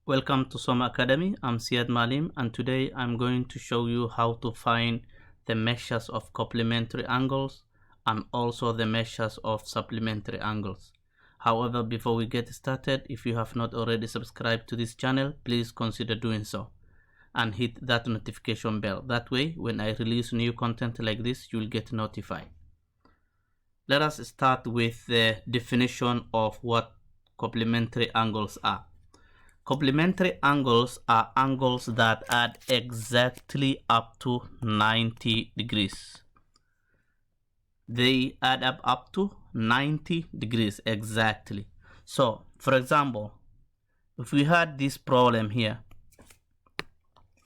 Welcome to SOMA Academy. I'm Siad Malim, and today I'm going to show you how to find the measures of complementary angles and also the measures of supplementary angles. However, before we get started, if you have not already subscribed to this channel, please consider doing so and hit that notification bell. That way, when I release new content like this, you'll get notified. Let us start with the definition of what complementary angles are. Complementary angles are angles that add exactly up to 90 degrees. They add up to 90 degrees exactly. So, for example, if we had this problem here,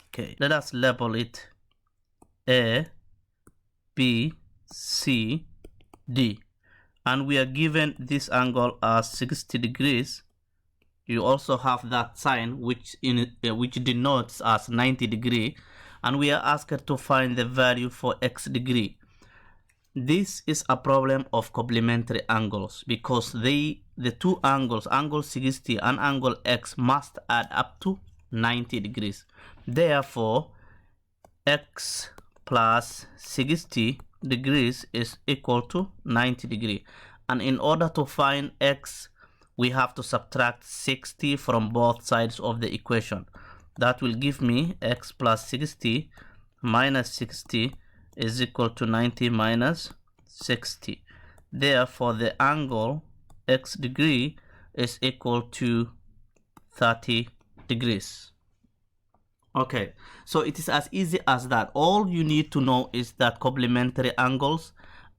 okay, let us label it A, B, C, D, and we are given this angle as 60 degrees. You also have that sign which denotes as 90 degree, and we are asked to find the value for x degree. This is a problem of complementary angles because the two angles, angle 60 and angle x, must add up to 90 degrees. Therefore, x plus 60 degrees is equal to 90 degree. And in order to find x, we have to subtract 60 from both sides of the equation. That will give me x plus 60 minus 60 is equal to 90 minus 60. Therefore, the angle x degree is equal to 30 degrees. Okay, so it is as easy as that. All you need to know is that complementary angles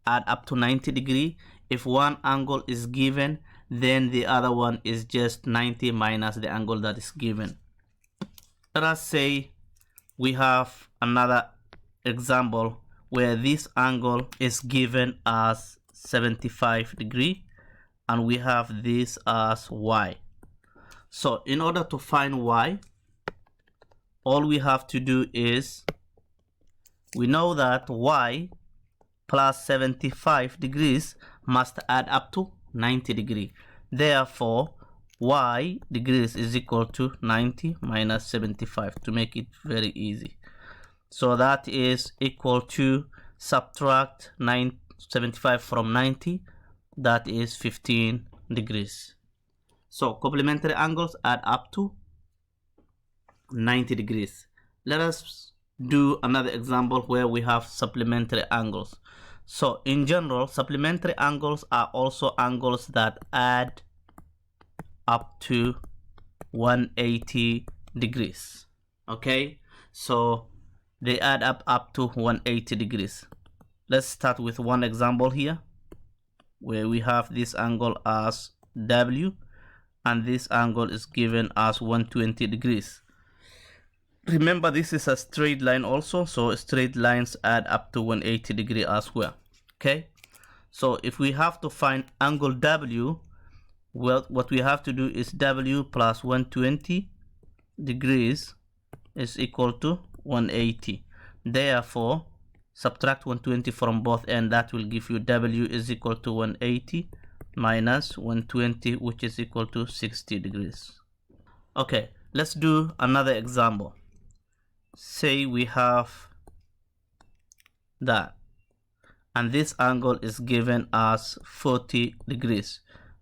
add up to 90 degree. If one angle is given, then the other one is just 90 minus the angle that is given. Let us say we have another example where this angle is given as 75 degree and we have this as y. So in order to find y, all we have to do is, we know that y plus 75 degrees must add up to 90 degree. Therefore, y degrees is equal to 90 minus 75 to make it very easy. So that is equal to subtract 75 from 90, that is 15 degrees. So complementary angles add up to 90 degrees. Let us do another example where we have supplementary angles. So in general, supplementary angles are also angles that add up to 180 degrees. Okay, so they add up to 180 degrees. Let's start with one example here where we have this angle as W and this angle is given as 120 degrees. Remember, this is a straight line also, so straight lines add up to 180 degree as well. Okay, so if we have to find angle W, well, what we have to do is W plus 120 degrees is equal to 180. Therefore, subtract 120 from both ends. That will give you W is equal to 180 minus 120, which is equal to 60 degrees. Okay, let's do another example. Say we have that, and this angle is given as 40 degrees,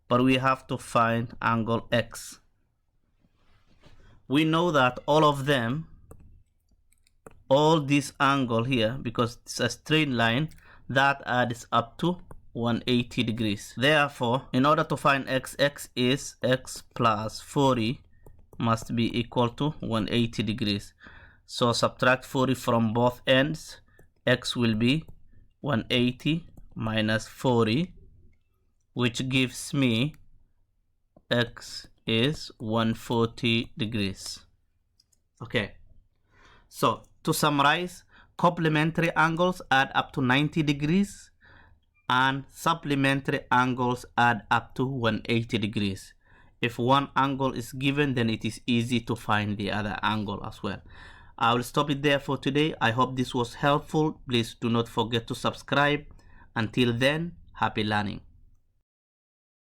but we have to find angle x. We know that all of them, all this angle here, because it's a straight line, that adds up to 180 degrees. Therefore, in order to find x, x is x plus 40 must be equal to 180 degrees. So subtract 40 from both ends. X will be 180 minus 40, which gives me x is 140 degrees. Okay, so to summarize, complementary angles add up to 90 degrees and supplementary angles add up to 180 degrees. If one angle is given, then it is easy to find the other angle as well. I will stop it there for today. I hope this was helpful. Please do not forget to subscribe. Until then, happy learning.